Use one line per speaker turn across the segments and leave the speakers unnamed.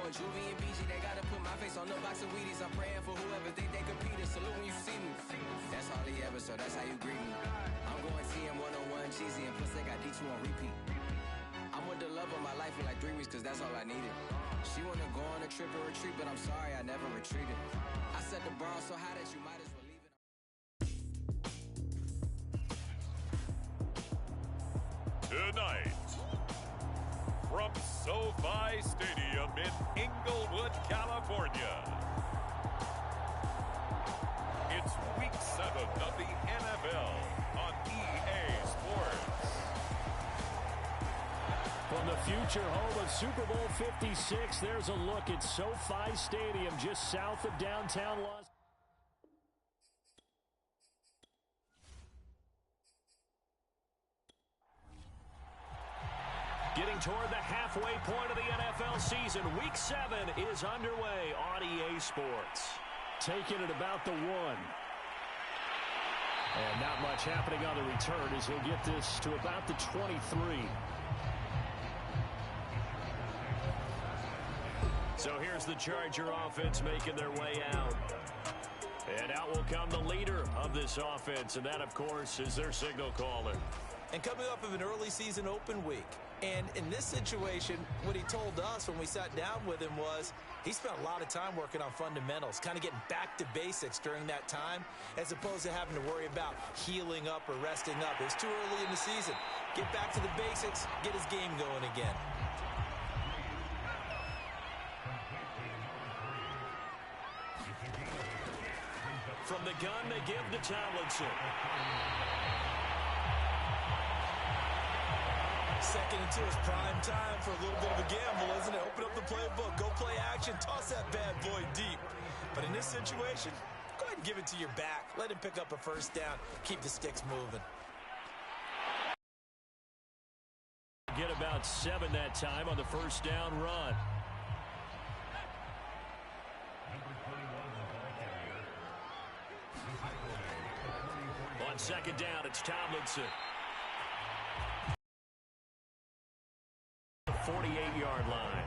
with Juvie and BG, they gotta put my face on the box of Wheaties. I'm praying for whoever think they compete. Salute when you see me. That's all he ever, so that's how you greet me. I'm going TM 101 cheesy, and plus they got D2 on repeat. I'm with the love of my life for like 3 weeks, cause that's all I needed. She wanna go on a trip or retreat, but I'm sorry, I never retreated. I set the bar so high that you might as well leave it.
Tonight, from SoFi Stadium in Inglewood, California, it's Week 7 of the NFL on EA Sports.
From the future home of Super Bowl 56, there's a look at SoFi Stadium just south of downtown Los Angeles. Getting toward the halfway point of the NFL season, Week 7 is underway on EA Sports. Taking it about the 1. And not much happening on the return as he'll get this to about the 23. So here's the Charger offense making their way out. And out will come the leader of this offense, and that, of course, is their signal caller.
And coming off of an early season open week. And in this situation, what he told us when we sat down with him was he spent a lot of time working on fundamentals, kind of getting back to basics during that time, as opposed to having to worry about healing up or resting up. It was too early in the season. Get back to the basics, get his game going again.
From the gun, they give to Tomlinson.
Second and 2 is prime time for a little bit of a gamble, isn't it? Open up the playbook, go play action, toss that bad boy deep. But in this situation, go ahead and give it to your back. Let him pick up a first down. Keep the sticks moving.
Get about 7 that time on the first down run. On second down, it's Tomlinson. 48-yard line.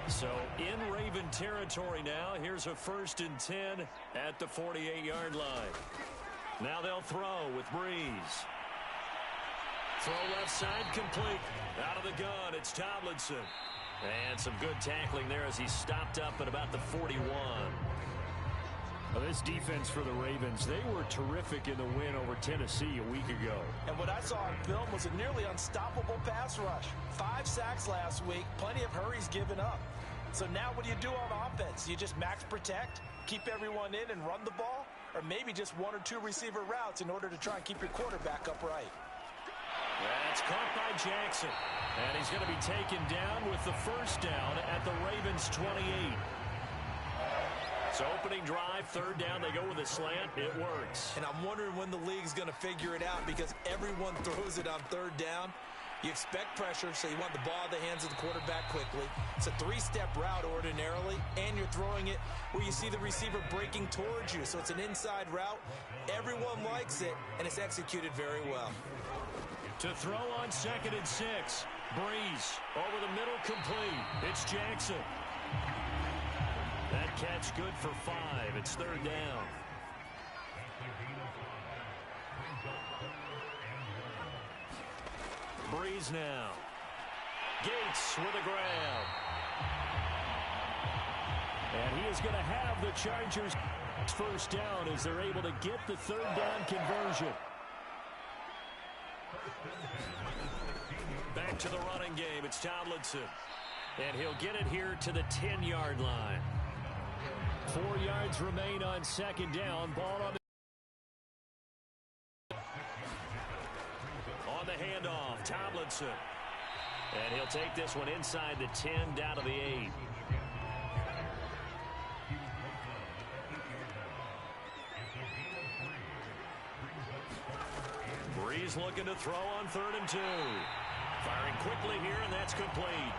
So in Raven territory now. Here's a 1st and 10 at the 48-yard line. Now they'll throw with Breeze. Throw left side complete. Out of the gun, it's Tomlinson. And some good tackling there as he stopped up at about the 41. Well, this defense for the Ravens, they were terrific in the win over Tennessee a week ago.
And what I saw on film was a nearly unstoppable pass rush. 5 sacks last week, plenty of hurries given up. So now what do you do on offense? You just max protect, keep everyone in and run the ball? Or maybe just 1 or 2 receiver routes in order to try and keep your quarterback upright?
That's caught by Jackson. And he's going to be taken down with the first down at the Ravens' 28. So opening drive, 3rd down, they go with a slant. It works.
And I'm wondering when the league's going to figure it out because everyone throws it on 3rd down. You expect pressure, so you want the ball in the hands of the quarterback quickly. It's a 3-step route ordinarily, and you're throwing it where you see the receiver breaking towards you. So it's an inside route. Everyone likes it, and it's executed very well.
To throw on 2nd and 6. Breeze over the middle complete. It's Jackson. That catch good for 5. It's 3rd down. Breeze now. Gates with a grab. And he is going to have the Chargers first down as they're able to get the 3rd down conversion. Back to the running game. It's Tomlinson. And he'll get it here to the 10-yard line. 4 yards remain on 2nd down. Ball on the handoff. Tomlinson. And he'll take this one inside the 10 down to the 8. Breeze looking to throw on 3rd and 2. Firing quickly here, and that's complete.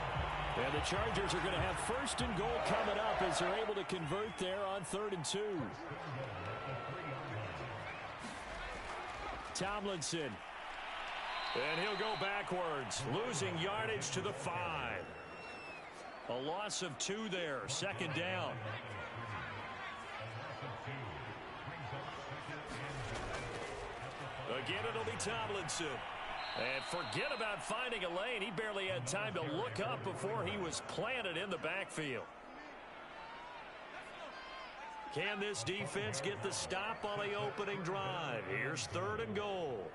And the Chargers are going to have first and goal coming up as they're able to convert there on 3rd and 2. Tomlinson. And he'll go backwards, losing yardage to the 5. A loss of 2 there, 2nd down. Again, it'll be Tomlinson. And forget about finding a lane. He barely had time to look up before he was planted in the backfield. Can this defense get the stop on the opening drive? Here's 3rd and goal.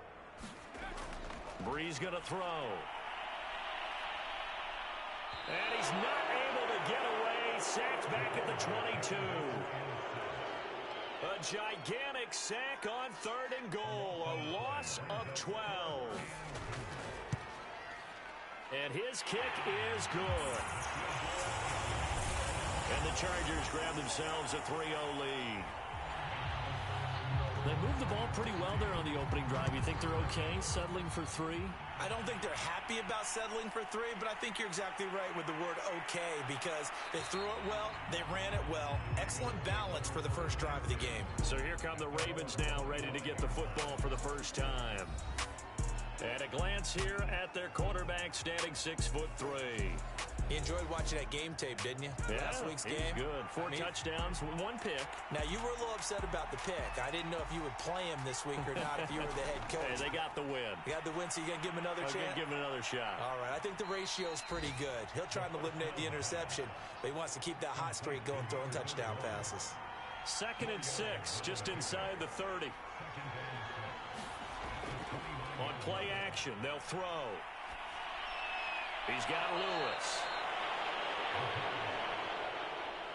Brees going to throw. And he's not able to get away. Sacked back at the 22. A gigantic sack on 3rd and goal. A loss of 12. And his kick is good. And the Chargers grab themselves a 3-0 lead. They moved the ball pretty well there on the opening drive. You think they're okay settling for 3?
I don't think they're happy about settling for 3, but I think you're exactly right with the word okay, because they threw it well, they ran it well. Excellent balance for the first drive of the game.
So here come the Ravens now, ready to get the football for the first time. And a glance here at their quarterback, standing 6'3".
You enjoyed watching that game tape, didn't you?
Yeah,
Last week's game.
Good. 4 touchdowns, 1 pick.
Now, you were a little upset about the pick. I didn't know if you would play him this week or not if you were the head coach.
Hey, they got the win.
You got the win, so you got to give him another chance?
I'm going to give him another shot.
All right, I think the ratio's pretty good. He'll try and eliminate the interception, but he wants to keep that hot streak going, throwing touchdown passes.
2nd and 6, just inside the 30. On play action, they'll throw. He's got Lewis.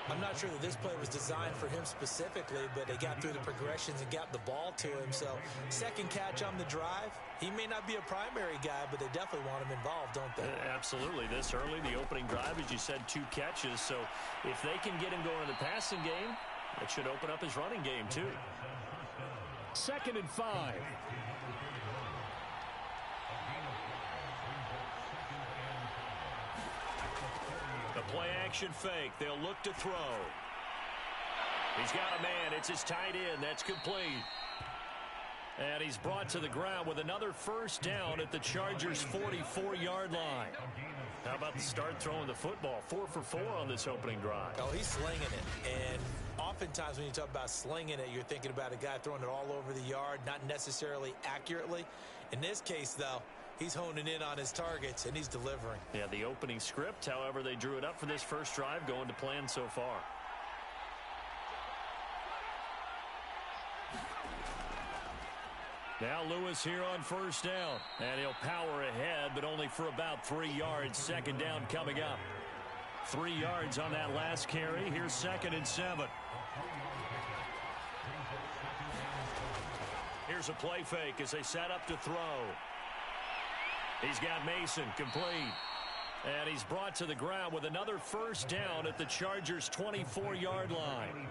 I'm not sure that this play was designed for him specifically, but they got through the progressions and got the ball to him. So, second catch on the drive. He may not be a primary guy, but they definitely want him involved, don't they?
Absolutely. This early, the opening drive, as you said, 2 catches. So, if they can get him going in the passing game, it should open up his running game, too. 2nd and 5. Play action fake. They'll look to throw. He's got a man. It's his tight end. That's complete. And he's brought to the ground with another first down at the Chargers' 44-yard line. How about the start throwing the football? 4 for 4 on this opening drive.
Oh, he's slinging it. And oftentimes when you talk about slinging it, you're thinking about a guy throwing it all over the yard, not necessarily accurately. In this case, though, he's honing in on his targets, and he's delivering.
Yeah, the opening script, however, they drew it up for this first drive, going to plan so far. Now Lewis here on first down, and he'll power ahead, but only for about 3 yards. 2nd down coming up. 3 yards on that last carry. Here's 2nd and 7. Here's a play fake as they set up to throw. He's got Mason complete. And he's brought to the ground with another first down at the Chargers' 24-yard line.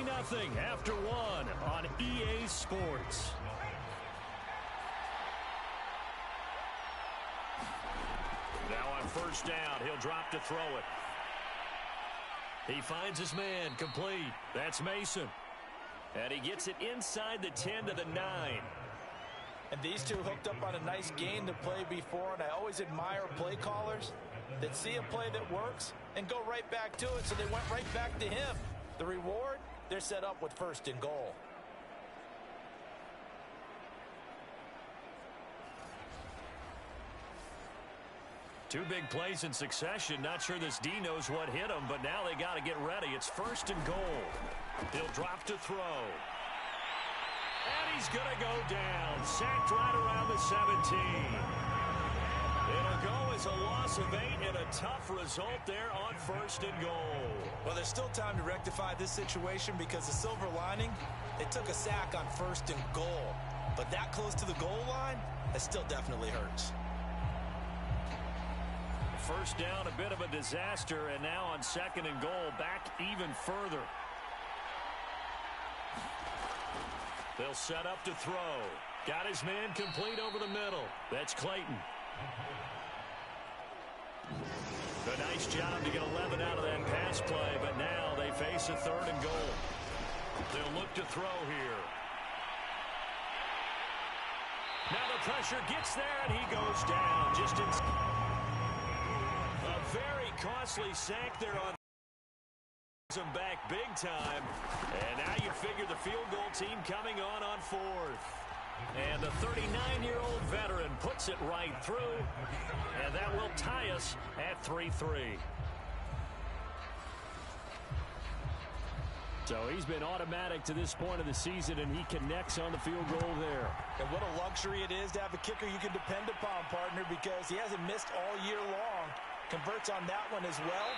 Nothing after 1 on EA Sports. Now on first down, he'll drop to throw it. He finds his man complete. That's Mason. And he gets it inside the 10 to the 9.
And these two hooked up on a nice gain to play before, and I always admire play callers that see a play that works and go right back to it, so they went right back to him. The reward? They're set up with 1st and goal.
Two big plays in succession. Not sure this D knows what hit him, but now they got to get ready. It's 1st and goal. He'll drop to throw. And he's going to go down. Sacked right around the 17. It'll go as a loss of 8 and a tough result there on 1st and goal.
Well, there's still time to rectify this situation because the silver lining, they took a sack on 1st and goal. But that close to the goal line, that still definitely hurts.
first down, a bit of a disaster, and now on 2nd and goal, back even further. They'll set up to throw. Got his man complete over the middle. That's Clayton. A nice job to get 11 out of that pass play, but now they face a 3rd and goal. They'll look to throw here. Now the pressure gets there, and he goes down. Just in a very costly sack there on him back big time. And now you figure the field goal team coming on 4th. And the 39-year-old veteran puts it right through. And that will tie us at 3-3. So he's been automatic to this point of the season, and he connects on the field goal there.
And what a luxury it is to have a kicker you can depend upon, partner, because he hasn't missed all year long. Converts on that one as well.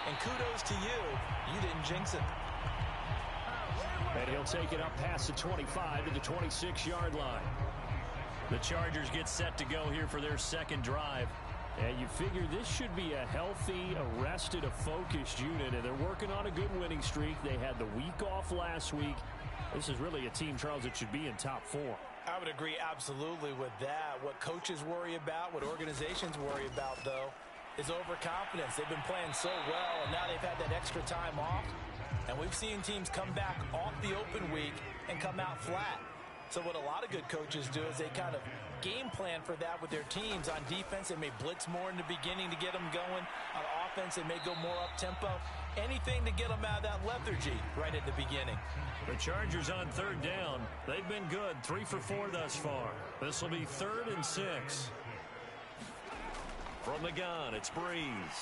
And kudos to you. You didn't jinx it.
And he'll take it up past the 25 to the 26-yard line. The Chargers get set to go here for their 2nd drive. And you figure this should be a healthy, arrested, a focused unit. And they're working on a good winning streak. They had the week off last week. This is really a team, Charles, that should be in top 4.
I would agree absolutely with that. What coaches worry about, what organizations worry about, though, is overconfidence. They've been playing so well, and now they've had that extra time off. And we've seen teams come back off the open week and come out flat. So what a lot of good coaches do is they kind of game plan for that with their teams. On defense, they may blitz more in the beginning to get them going. On offense, they may go more up-tempo. Anything to get them out of that lethargy right at the beginning.
The Chargers on 3rd down. They've been good. 3 for 4 thus far. This will be 3rd and 6. From the gun, it's Breeze.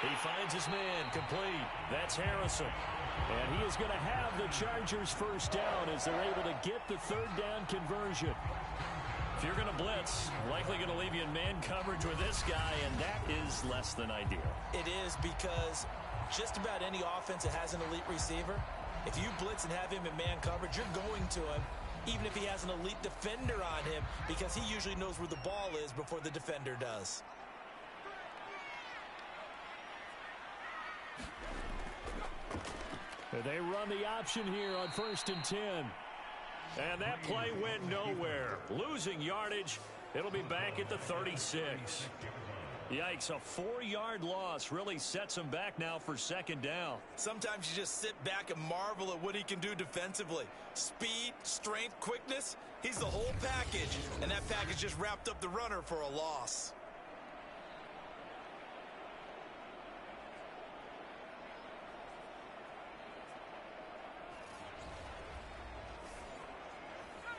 He finds his man complete. That's Harrison. And he is going to have the Chargers first down as they're able to get the 3rd down conversion. If you're going to blitz, likely going to leave you in man coverage with this guy, and that is less than ideal.
It is, because just about any offense that has an elite receiver, if you blitz and have him in man coverage, you're going to him, even if he has an elite defender on him, because he usually knows where the ball is before the defender does.
They run the option here on 1st and 10. And that play went nowhere. Losing yardage. It'll be back at the 36. Yikes, a 4-yard loss really sets him back now for 2nd down.
Sometimes you just sit back and marvel at what he can do defensively. Speed, strength, quickness. He's the whole package. And that package just wrapped up the runner for a loss.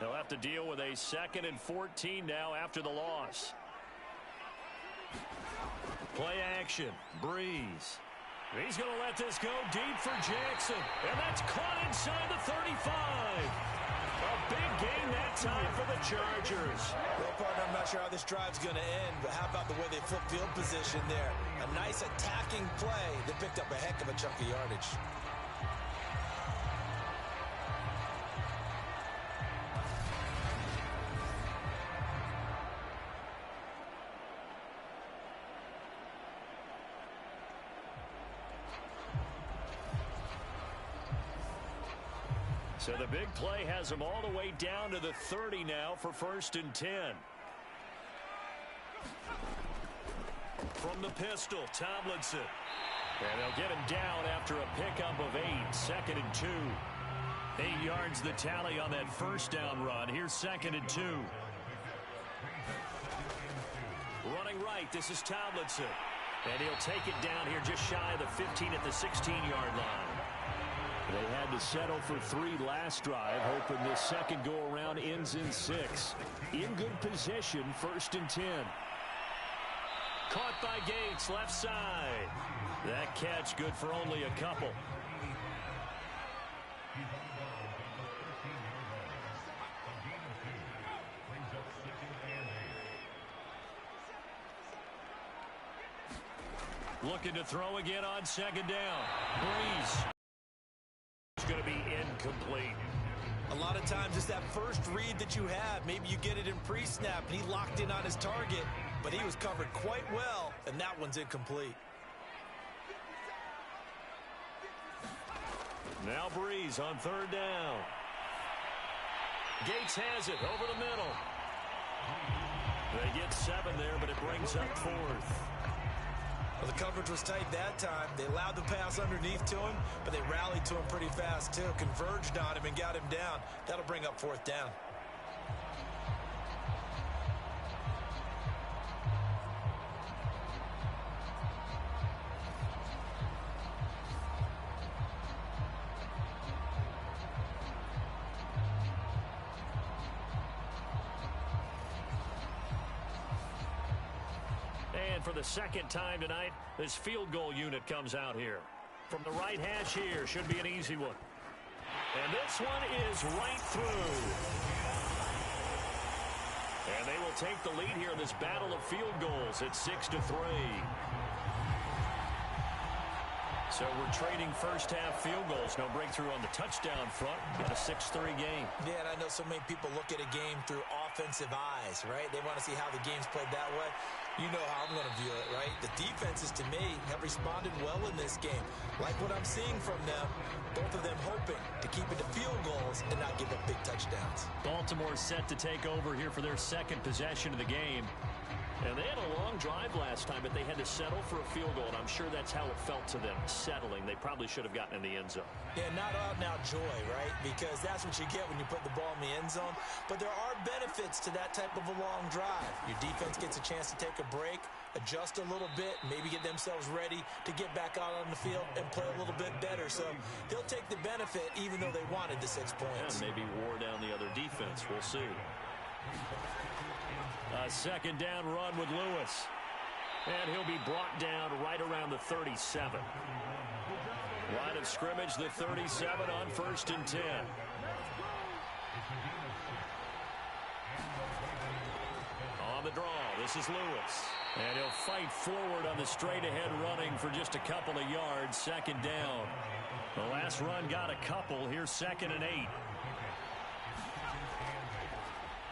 They'll have to deal with a 2nd and 14 now after the loss. Play action. Breeze. He's going to let this go deep for Jackson. And that's caught inside the 35. A big gain that time for the Chargers.
Well, partner, I'm not sure how this drive's going to end, but how about the way they flip field position there? A nice attacking play that picked up a heck of a chunk of yardage.
So the big play has them all the way down to the 30 now for 1st and 10. From the pistol, Tomlinson. And they'll get him down after a pickup of 8. 2nd and 2. 8 yards the tally on that first down run. Here's 2nd and 2. Running right, this is Tomlinson. And he'll take it down here just shy of the 15 at the 16-yard line. They had to settle for 3 last drive, hoping this second go-around ends in 6. In good position, 1st and 10. Caught by Gates, left side. That catch good for only a couple. Looking to throw again on 2nd down. Breeze. Going to be incomplete.
A lot of times it's that first read that you have. Maybe you get it in pre-snap and he locked in on his target. but he was covered quite well, and that one's incomplete.
Now Breeze on third down. Gates has it over the middle. They get 7 there, but it brings up 4th.
Well, the coverage was tight that time. They allowed the pass underneath to him, but they rallied to him pretty fast, too. Converged on him and got him down. That'll bring up 4th down.
For the second time tonight, this field goal unit comes out here. From the right hash here, should be an easy one. And this one is right through. And they will take the lead here in this battle of field goals at 6-3. So we're trading first-half field goals. No breakthrough on the touchdown front. Got a 6-3 game.
Yeah, and I know so many people look at a game through offensive eyes, right? They want to see how the game's played that way. You know how I'm going to view it, right? The defenses, to me, have responded well in this game. Like what I'm seeing from them, both of them hoping to keep it to field goals and not give up big touchdowns.
Baltimore set to take over here for their second possession of the game. And they had a long drive last time, but they had to settle for a field goal, and I'm sure that's how it felt to them, settling. They probably should have gotten in the end zone.
Yeah, not out-and-out joy, right? Because that's what you get when you put the ball in the end zone. But there are benefits to that type of a long drive. Your defense gets a chance to take a break, adjust a little bit, maybe get themselves ready to get back out on the field and play a little bit better. So they'll take the benefit even though they wanted the 6 points.
And maybe wore down the other defense. We'll see. A second down run with Lewis. And he'll be brought down right around the 37. Line of scrimmage, the 37 on 1st and 10. On the draw, this is Lewis. And he'll fight forward on the straight-ahead running for just a couple of yards. Second down. The last run got a couple. Here's 2nd and 8.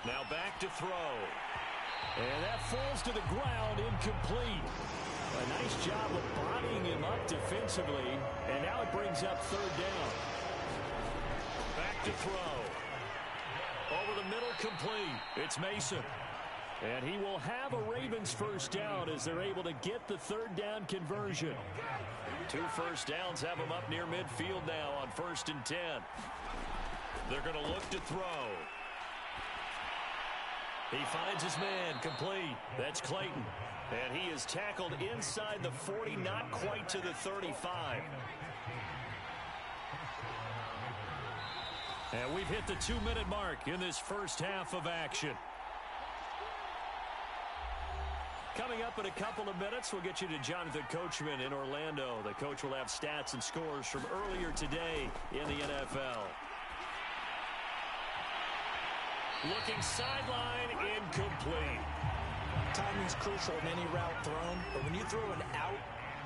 Now back to throw. And that falls to the ground, incomplete. A nice job of bodying him up defensively. And now it brings up 3rd down. Back to throw. Over the middle, complete. It's Mason. And he will have a Ravens first down as they're able to get the 3rd down conversion. 2 first downs have them up near midfield now on 1st and 10. They're going to look to throw. He finds his man, complete. That's Clayton. And he is tackled inside the 40, not quite to the 35. And we've hit the 2-minute mark in this first half of action. Coming up in a couple of minutes, we'll get you to Jonathan Coachman in Orlando. The coach will have stats and scores from earlier today in the NFL. Looking sideline, incomplete.
Timing's crucial in any route thrown, but when you throw an out,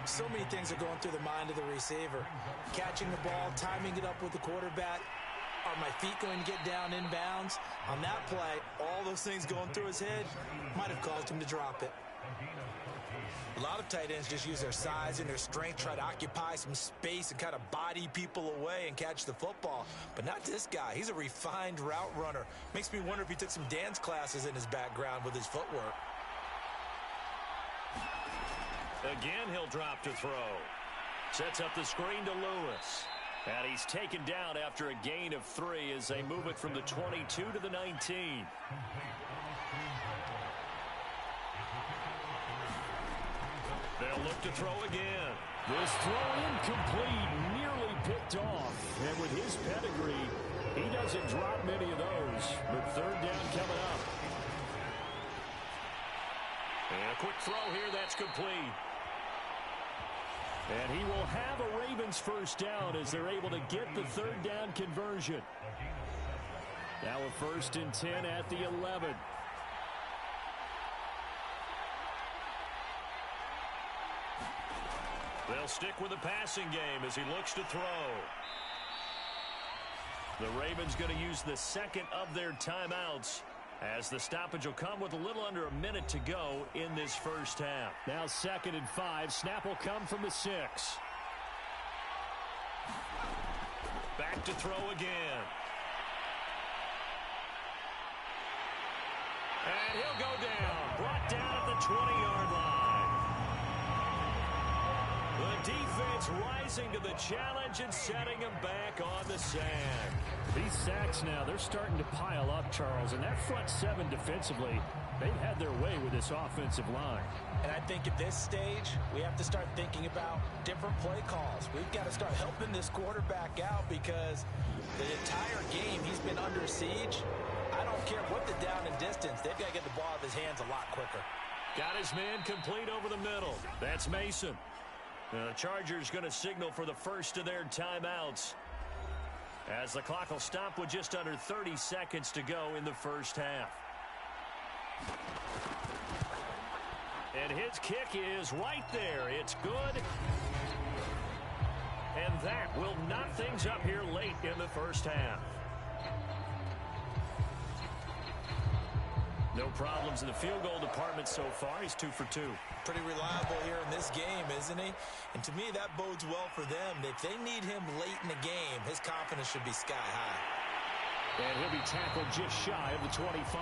so many things are going through the mind of the receiver. Catching the ball, timing it up with the quarterback. Are my feet going to get down inbounds? On that play, all those things going through his head might have caused him to drop it. A lot of tight ends just use their size and their strength, try to occupy some space and kind of body people away and catch the football. But not this guy. He's a refined route runner. Makes me wonder if he took some dance classes in his background with his footwork.
Again, he'll drop to throw. Sets up the screen to Lewis. And he's taken down after a gain of 3 as they move it from the 22 to the 19. They'll look to throw again. This throw incomplete, nearly picked off. And with his pedigree, he doesn't drop many of those. But 3rd down coming up. And a quick throw here, that's complete. And he will have a Ravens first down as they're able to get the 3rd down conversion. Now a 1st and 10 at the 11. They'll stick with the passing game as he looks to throw. The Ravens going to use the second of their timeouts as the stoppage will come with a little under a minute to go in this first half.
Now 2nd and 5. Snap will come from the 6.
Back to throw again. And he'll go down. Brought down at the 20-yard line. The defense rising to the challenge and setting him back on the sack.
These sacks now, they're starting to pile up, Charles. And that front 7 defensively, they've had their way with this offensive line.
And I think at this stage, we have to start thinking about different play calls. We've got to start helping this quarterback out because the entire game he's been under siege. I don't care what the down and distance. They've got to get the ball out of his hands a lot quicker.
Got his man complete over the middle. That's Mason. The Chargers going to signal for the first of their timeouts, as the clock will stop with just under 30 seconds to go in the first half. And his kick is right there. It's good. And that will knock things up here late in the first half. No problems in the field goal department so far. He's 2 for 2.
Pretty reliable here in this game, isn't he? And to me, that bodes well for them. If they need him late in the game, his confidence should be sky high.
And he'll be tackled just shy of the 25.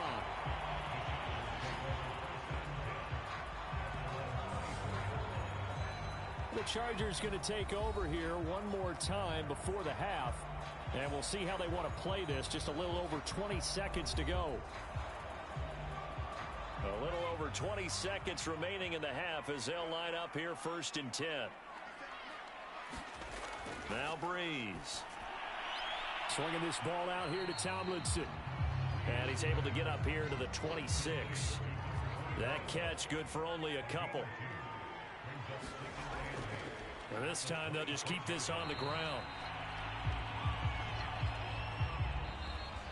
The Chargers going to take over here one more time before the half. And we'll see how they want to play this. Just a little over 20 seconds to go.
A little over 20 seconds remaining in the half as they'll line up here 1st and 10. Now Breeze.
Swinging this ball out here to Tomlinson.
And he's able to get up here to the 26. That catch good for only a couple. And this time they'll just keep this on the ground.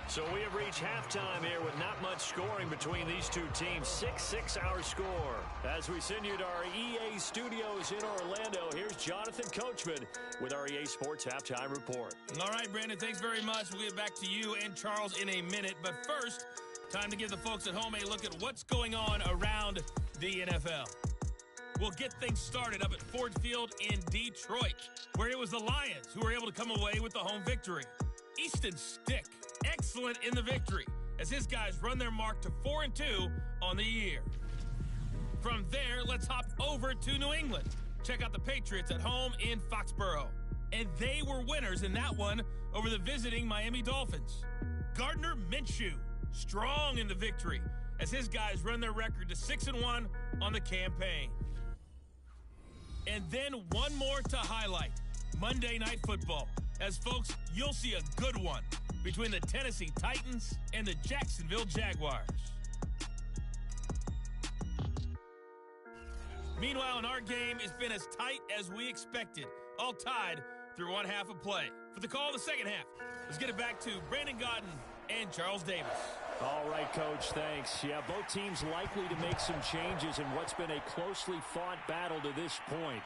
So we have reached halftime here with not much scoring between these two teams. 6-6 our score. As we send you to our EA studios in Orlando, here's Jonathan Coachman with our EA Sports Halftime Report.
All right, Brandon, thanks very much. We'll get back to you and Charles in a minute. But first, time to give the folks at home a look at what's going on around the NFL. We'll get things started up at Ford Field in Detroit, where it was the Lions who were able to come away with the home victory. Easton Stick, excellent in the victory, as his guys run their mark to 4-2 on the year. From there, let's hop over to New England. Check out the Patriots at home in Foxborough. And they were winners in that one over the visiting Miami Dolphins. Gardner Minshew, strong in the victory, as his guys run their record to 6-1 on the campaign. And then one more to highlight, Monday Night Football. As folks, you'll see a good one between the Tennessee Titans and the Jacksonville Jaguars. Meanwhile, in our game, it's been as tight as we expected, all tied through one half of play. For the call of the second half, let's get it back to Brandon Gaudin and Charles Davis.
All right, Coach, thanks. Yeah, both teams likely to make some changes in what's been a closely fought battle to this point.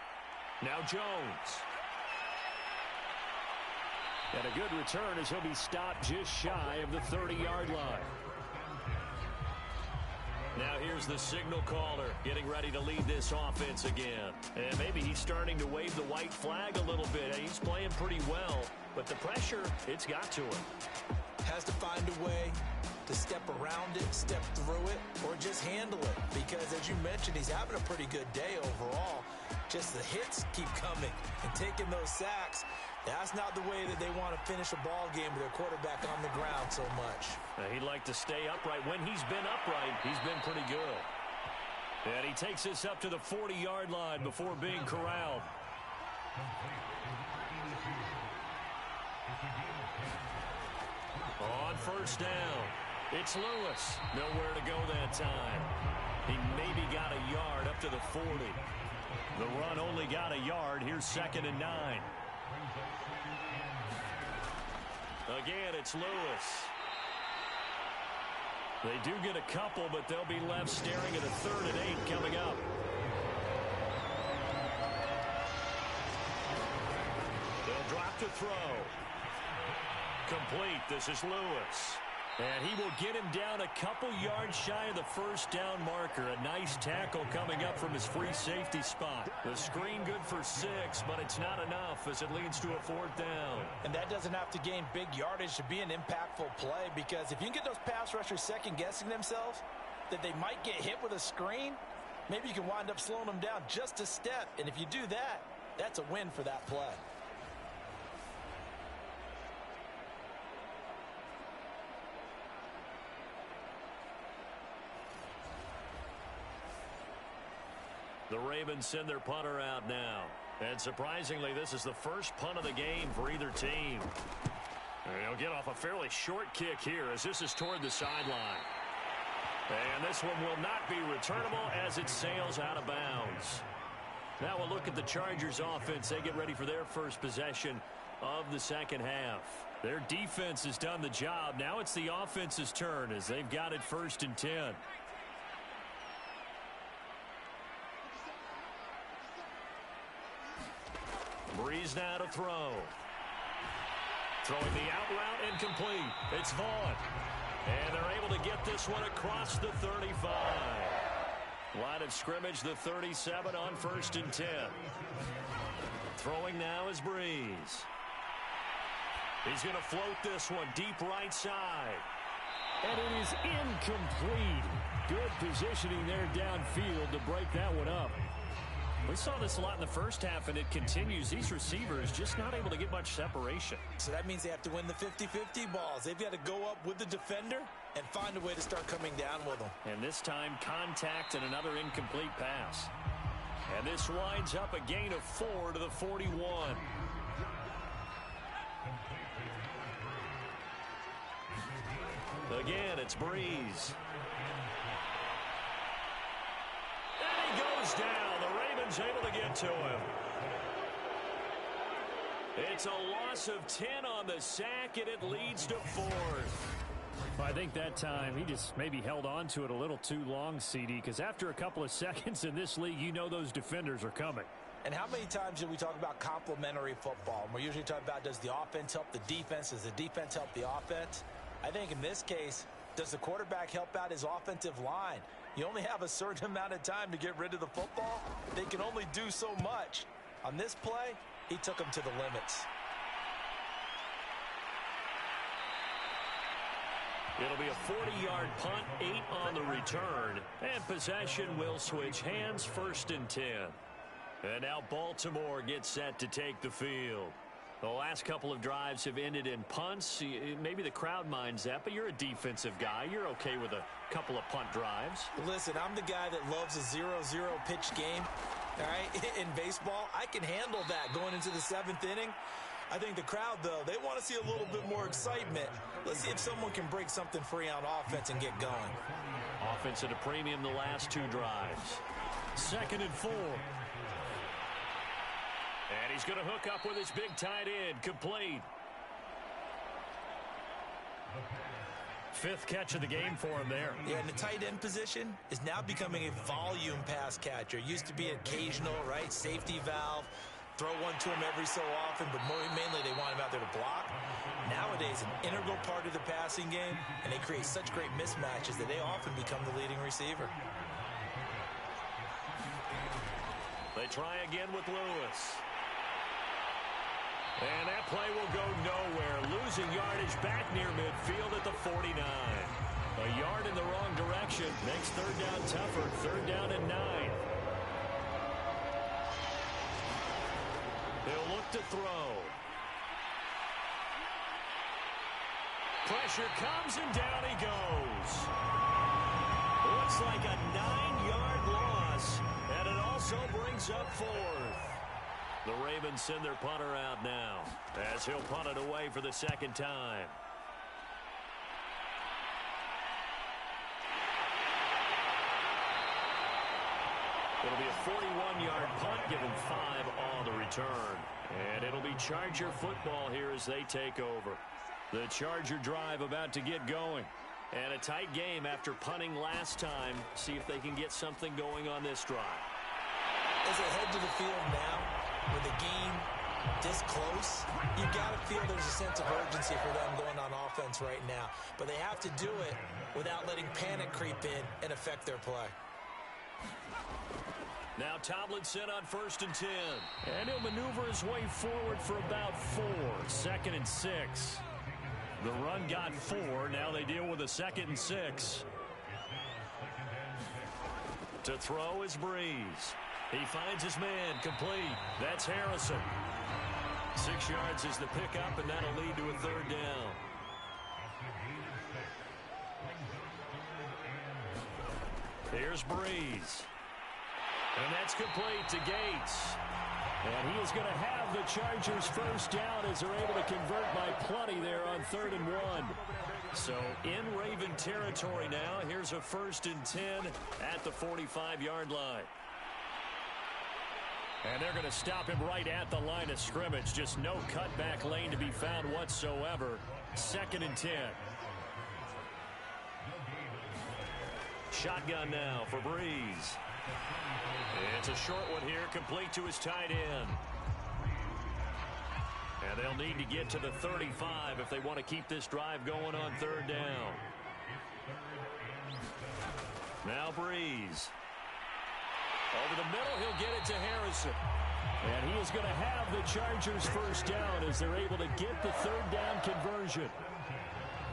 Now Jones.
And a good return as he'll be stopped just shy of the 30-yard line.
Now here's the signal caller getting ready to lead this offense again. And maybe he's starting to wave the white flag a little bit. He's playing pretty well, but the pressure, it's got to him.
Has to find a way to step around it, step through it, or just handle it. Because as you mentioned, he's having a pretty good day overall. Just the hits keep coming and taking those sacks. That's not the way that they want to finish a ball game with their quarterback on the ground so much.
He'd like to stay upright. When he's been upright, he's been pretty good. And he takes this up to the 40-yard line before being corralled. On first down, it's Lewis. Nowhere to go that time. He maybe got a yard up to the 40. The run only got a yard. Here's 2nd and 9. Again, it's Lewis. They do get a couple, but they'll be left staring at a 3rd and 8 coming up. They'll drop to throw. Complete. This is Lewis.
And he will get him down a couple yards shy of the first down marker. A nice tackle coming up from his free safety spot. The screen good for 6, but it's not enough as it leads to a 4th down.
And that doesn't have to gain big yardage to be an impactful play, because if you can get those pass rushers second-guessing themselves that they might get hit with a screen, maybe you can wind up slowing them down just a step. And if you do that, that's a win for that play.
The Ravens send their punter out now. And surprisingly, this is the first punt of the game for either team. And he'll get off a fairly short kick here as this is toward the sideline. And this one will not be returnable as it sails out of bounds. Now we'll look at the Chargers offense. They get ready for their first possession of the second half. Their defense has done the job. Now it's the offense's turn as they've got it 1st and 10. Breeze now to throw. Throwing the out route incomplete. It's Vaughn. And they're able to get this one across the 35. Line of scrimmage, the 37 on 1st and 10. Throwing now is Breeze. He's going to float this one deep right side. And it is incomplete. Good positioning there downfield to break that one up. We saw this a lot in the first half, and it continues. These receivers just not able to get much separation.
So that means they have to win the 50-50 balls. They've got to go up with the defender and find a way to start coming down with them.
And this time, contact and another incomplete pass. And this winds up a gain of 4 to the 41. Again, it's Breeze. And he goes down. Able to get to him. It's a loss of 10 on the sack, and it leads to 4th. I think that time he just maybe held on to it a little too long, CD, because after a couple of seconds in this league, you know those defenders are coming.
And how many times do we talk about complementary football? And we're usually talking about, does the offense help the defense? Does the defense help the offense? I think in this case, does the quarterback help out his offensive line? You only have a certain amount of time to get rid of the football. They can only do so much. On this play, he took them to the limits.
It'll be a 40-yard punt, 8 on the return. And possession will switch hands, 1st and 10. And now Baltimore gets set to take the field. The last couple of drives have ended in punts. Maybe the crowd minds that, but you're a defensive guy. You're okay with a couple of punt drives.
Listen, I'm the guy that loves a 0-0 pitch game. All right, in baseball, I can handle that going into the 7th inning. I think the crowd, though, they want to see a little bit more excitement. Let's see if someone can break something free on offense and get going.
Offense at a premium the last 2 drives. 2nd and 4. And he's going to hook up with his big tight end, complete. 5th catch of the game for him there.
Yeah, and the tight end position is now becoming a volume pass catcher. It used to be occasional, right? Safety valve. Throw one to him every so often, but mainly they want him out there to block. Nowadays, an integral part of the passing game, and they create such great mismatches that they often become the leading receiver.
They try again with Lewis. And that play will go nowhere. Losing yardage back near midfield at the 49. A yard in the wrong direction makes 3rd down tougher. 3rd down and 9. He'll look to throw. Pressure comes and down he goes. Looks like a 9-yard loss. And it also brings up 4th. The Ravens send their punter out now as he'll punt it away for the 2nd time. It'll be a 41-yard punt, given 5 on the return. And it'll be Charger football here as they take over. The Charger drive about to get going. And a tight game after punting last time. See if they can get something going on this drive.
As they head to the field now, with a gain This close, you got to feel there's a sense of urgency for them going on offense right now. But they have to do it without letting panic creep in and affect their play.
Now Tomlinson on 1st and 10. And he'll maneuver his way forward for about 4. 2nd and 6. The run got 4. Now they deal with a 2nd and 6. To throw is Breeze. He finds his man complete. That's Harrison. 6 yards is the pickup, and that'll lead to a 3rd down. Here's Breeze. And that's complete to Gates. And he is going to have the Chargers 1st down as they're able to convert by plenty there on 3rd and 1. So in Raven territory now. Here's a 1st and 10 at the 45-yard line. And they're going to stop him right at the line of scrimmage. Just no cutback lane to be found whatsoever. 2nd and 10. Shotgun now for Breeze. It's a short one here, complete to his tight end. And they'll need to get to the 35 if they want to keep this drive going on 3rd down. Now Breeze. Over the middle, he'll get it to Harrison. And he is going to have the Chargers 1st down as they're able to get the 3rd down conversion.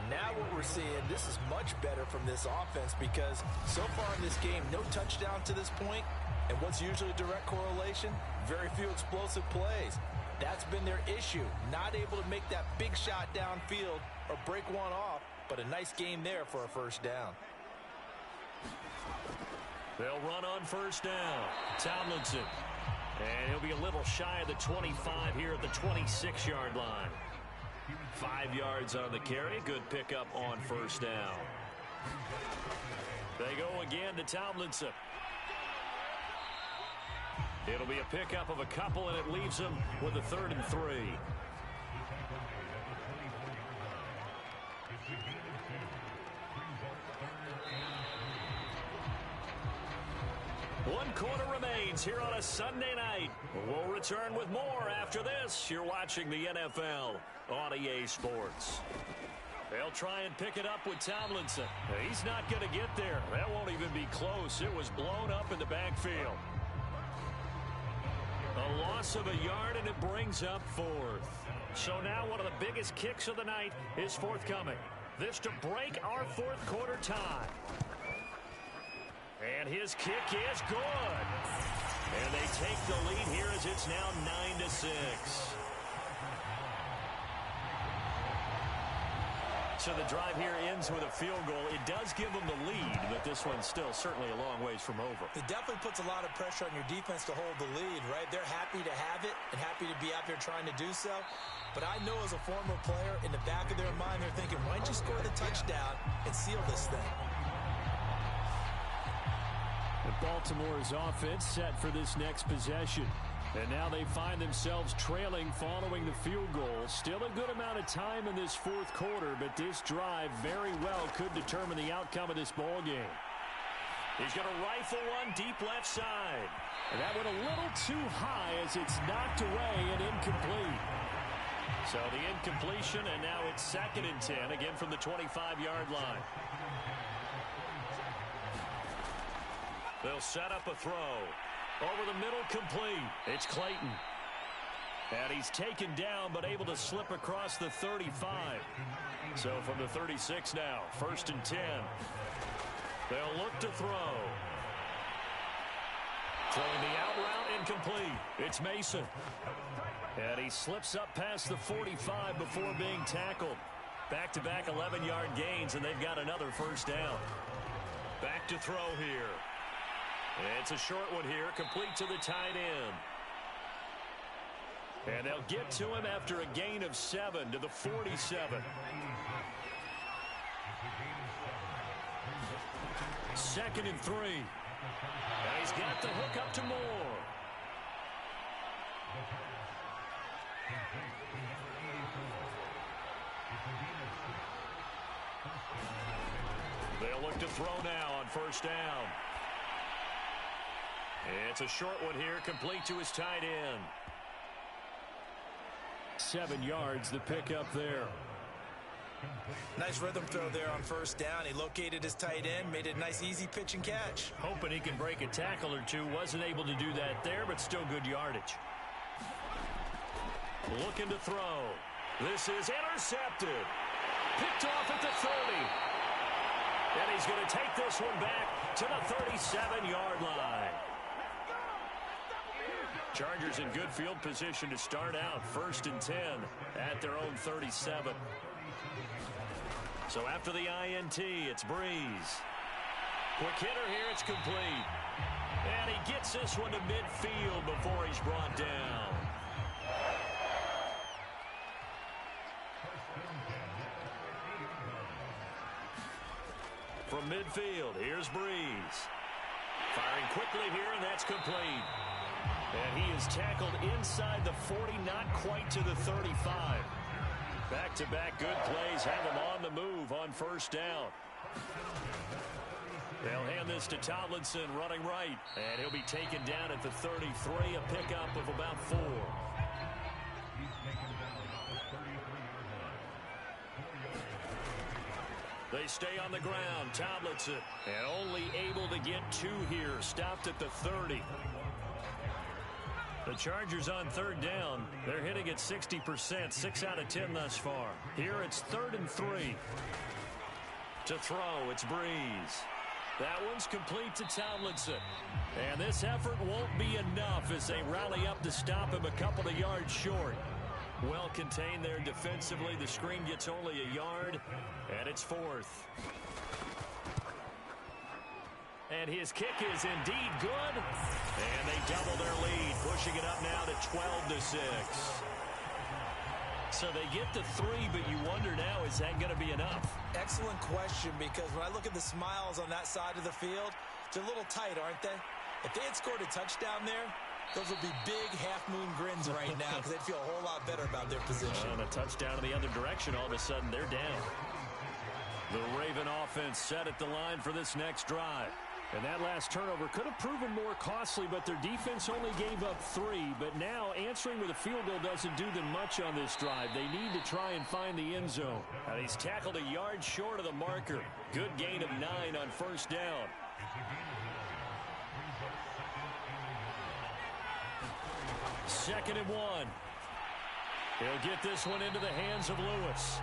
Now what we're seeing, this is much better from this offense because so far in this game, no touchdown to this point. And what's usually a direct correlation? Very few explosive plays. That's been their issue. Not able to make that big shot downfield or break one off, but a nice game there for a 1st down.
They'll run on 1st down. Tomlinson. And he'll be a little shy of the 25 here at the 26-yard line. 5 yards on the carry. Good pickup on 1st down. They go again to Tomlinson. It'll be a pickup of a couple, and it leaves them with a 3rd and 3. One quarter remains here on a Sunday night. We'll return with more after this. You're watching the NFL on EA Sports. They'll try and pick it up with Tomlinson. He's not going to get there. That won't even be close. It was blown up in the backfield. A loss of a yard, and it brings up 4th. So now one of the biggest kicks of the night is forthcoming. This to break our 4th quarter tie. And his kick is good. And they take the lead here as it's now 9-6. So the drive here ends with a field goal. It does give them the lead, but this one's still certainly a long ways from over.
It definitely puts a lot of pressure on your defense to hold the lead, right? They're happy to have it and happy to be out there trying to do so. But I know as a former player, in the back of their mind, they're thinking, why don't you score the touchdown and seal this thing?
And Baltimore's offense set for this next possession. And now they find themselves trailing following the field goal. Still a good amount of time in this 4th quarter, but this drive very well could determine the outcome of this ball game. He's going to rifle one deep left side. And that went a little too high as it's knocked away and incomplete. So the incompletion, and now it's 2nd and 10, again from the 25-yard line. They'll set up a throw. Over the middle, complete. It's Clayton. And he's taken down, but able to slip across the 35. So from the 36 now, 1st and 10. They'll look to throw. Throwing the out route, incomplete. It's Mason. And he slips up past the 45 before being tackled. Back-to-back 11-yard gains, and they've got another 1st down. Back to throw here. It's a short one here, complete to the tight end. And they'll get to him after a gain of 7 to the 47. 2nd and 3. And he's got the hook up to Moore. They'll look to throw now on 1st down. It's a short one here, complete to his tight end. 7 yards, the pickup there.
Nice rhythm throw there on first down. He located his tight end, made it a nice, easy pitch and catch.
Hoping he can break a tackle or two. Wasn't able to do that there, but still good yardage. Looking to throw. This is intercepted. Picked off at the 30. And he's going to take this one back to the 37-yard line. Chargers in good field position to start out. 1st and 10 at their own 37. So after the INT, it's Breeze. Quick hitter here, it's complete. And he gets this one to midfield before he's brought down. From midfield, here's Breeze. Firing quickly here, and that's complete. And he is tackled inside the 40, not quite to the 35. Back-to-back good plays have him on the move on first down. They'll hand this to Tomlinson running right, and he'll be taken down at the 33, a pickup of about 4. They stay on the ground, Tomlinson, and only able to get 2 here, stopped at the 30. The Chargers on 3rd down. They're hitting at 60%, 6 out of 10 thus far. Here it's 3rd and 3. To throw, it's Breeze. That one's complete to Tomlinson. And this effort won't be enough as they rally up to stop him a couple of yards short. Well contained there defensively. The screen gets only a yard, and it's 4th. And his kick is indeed good. And they double their lead, pushing it up now to 12-6. So they get to 3, but you wonder now, is that going to be enough?
Excellent question, because when I look at the smiles on that side of the field, they're a little tight, aren't they? If they had scored a touchdown there, those would be big half-moon grins right now because they'd feel a whole lot better about their position.
And a touchdown in the other direction, all of a sudden they're down. The Raven offense set at the line for this next drive. And that last turnover could have proven more costly, but their defense only gave up 3. But now answering with a field goal doesn't do them much on this drive. They need to try and find the end zone. And he's tackled a yard short of the marker. Good gain of 9 on first down. Second and 1. He'll get this one into the hands of Lewis.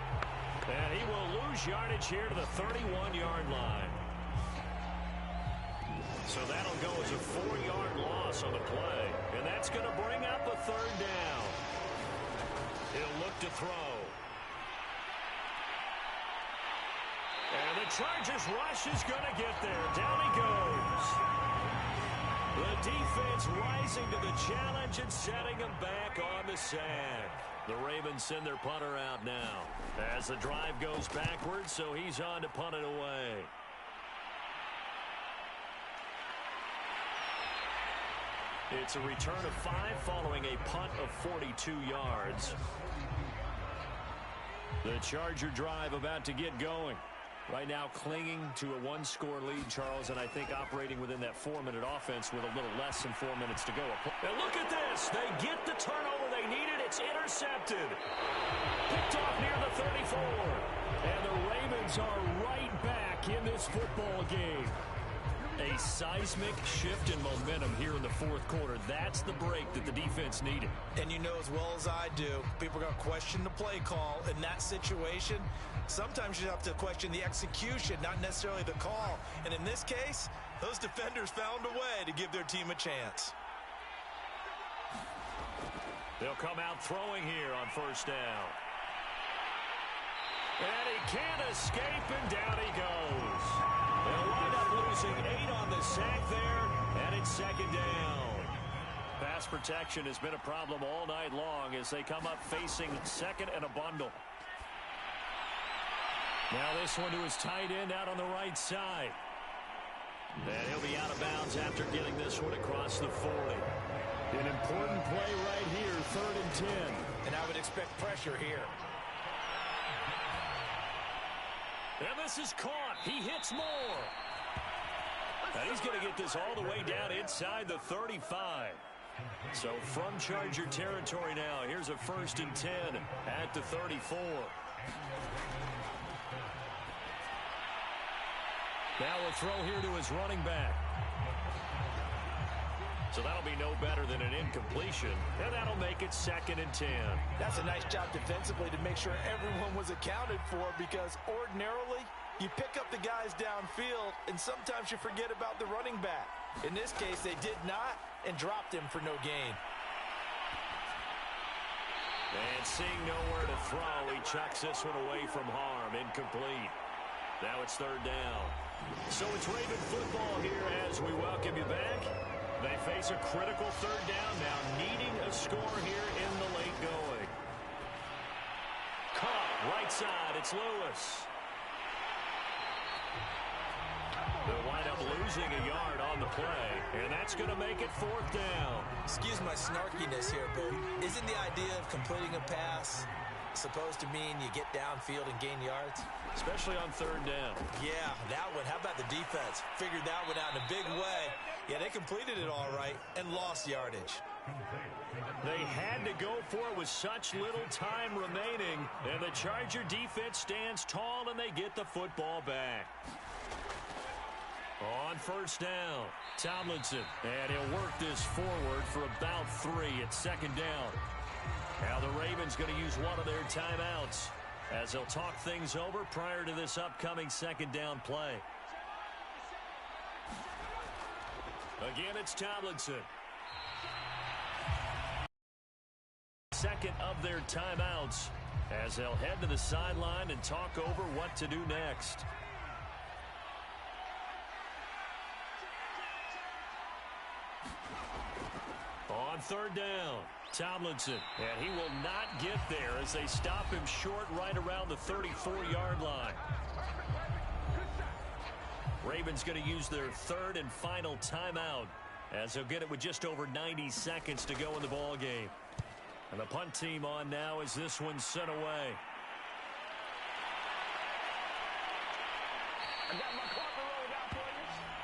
And he will lose yardage here to the 31-yard line. So that'll go as a 4-yard loss on the play. And that's going to bring up a 3rd down. He'll look to throw. And the Chargers rush is going to get there. Down he goes. The defense rising to the challenge and setting him back on the sack. The Ravens send their punter out now as the drive goes backwards, so he's on to punt it away. It's a return of 5 following a punt of 42 yards. The Charger drive about to get going. Right now clinging to a 1-score lead, Charles, and I think operating within that 4-minute offense with a little less than 4 minutes to go. And look at this. They get the turnover they needed. It's intercepted. Picked off near the 34. And the Ravens are right back in this football game. A seismic shift in momentum here in the 4th quarter. That's the break that the defense needed.
And you know as well as I do, people are going to question the play call in that situation. Sometimes you have to question the execution, not necessarily the call. And in this case, those defenders found a way to give their team a chance.
They'll come out throwing here on first down. And he can't escape, and down he goes. They'll wind up losing 8 on the sack there, and it's 2nd down. Pass protection has been a problem all night long as they come up facing 2nd and a bundle. Now this one to his tight end out on the right side. And he'll be out of bounds after getting this one across the 40. An important play right here, 3rd and 10.
And I would expect pressure here.
And this is caught. He hits more. And he's going to get this all the way down inside the 35. So from Charger territory now, here's a 1st and 10 at the 34. Now a throw here to his running back. So that'll be no better than an incompletion, and that'll make it 2nd and 10.
That's a nice job defensively to make sure everyone was accounted for, because ordinarily you pick up the guys downfield and sometimes you forget about the running back. In this case, they did not and dropped him for no gain.
And seeing nowhere to throw, he chucks this one away from harm. Incomplete. Now it's 3rd down. So it's Raven football here as we welcome you back. They face a critical 3rd down now, needing a score here in the late going. Caught right side. It's Lewis. They'll wind up losing a yard on the play, and that's going to make it 4th down.
Excuse my snarkiness here, but isn't the idea of completing a pass supposed to mean you get downfield and gain yards?
Especially on 3rd down.
Yeah, that one. How about the defense? Figured that one out in a big way. Yeah, they completed it all right and lost yardage.
They had to go for it with such little time remaining, and the Charger defense stands tall, and they get the football back. On 1st down, Tomlinson, and he'll work this forward for about 3 at 2nd down. Now the Ravens going to use one of their timeouts as they'll talk things over prior to this upcoming 2nd down play. Again, it's Tomlinson. 2nd of their timeouts as they'll head to the sideline and talk over what to do next. On 3rd down, Tomlinson, and he will not get there as they stop him short right around the 34-yard line. Ravens going to use their 3rd and final timeout as they'll get it with just over 90 seconds to go in the ball game. And the punt team on now as this one's sent away.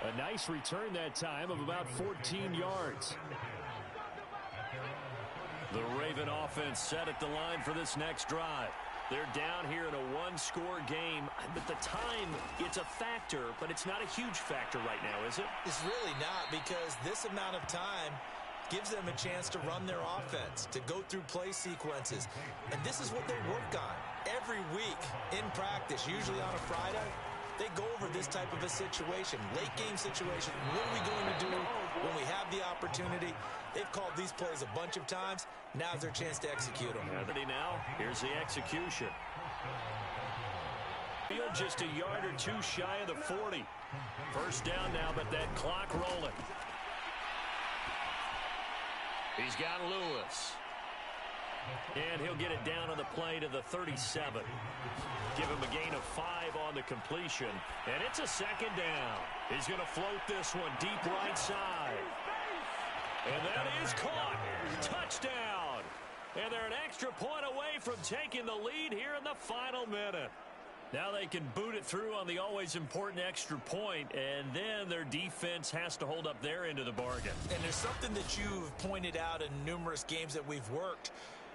A nice return that time of about 14 yards. The Raven offense set at the line for this next drive. They're down here in a one-score game, but the time, it's a factor, but it's not a huge factor right now, is it?
It's really not, because this amount of time gives them a chance to run their offense, to go through play sequences. And this is what they work on every week in practice, usually on a Friday. They go over this type of a situation, late game situation. What are we going to do when we have the opportunity? They've called these plays a bunch of times. Now's their chance to execute them.
Now, here's the execution. Field just a yard or two shy of the 40. 1st down now, but that clock rolling. He's got Lewis. And he'll get it down on the play to the 37. Give him a gain of 5 on the completion. And it's a 2nd down. He's going to float this one deep right side. And that is caught. Touchdown. And they're an extra point away from taking the lead here in the final minute. Now they can boot it through on the always important extra point, and then their defense has to hold up their end of the bargain.
And there's something that you've pointed out in numerous games that we've worked.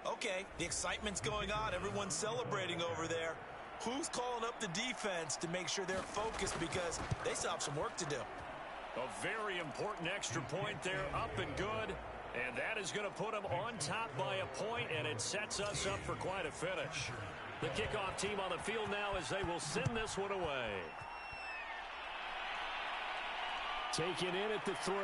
Okay, the excitement's going on. Everyone's celebrating over there. Who's calling up the defense to make sure they're focused, because they still have some work to do?
A very important extra point there, up and good. And that is going to put them on top by a point, and it sets us up for quite a finish. The kickoff team on the field now as they will send this one away. Taken in at the 3.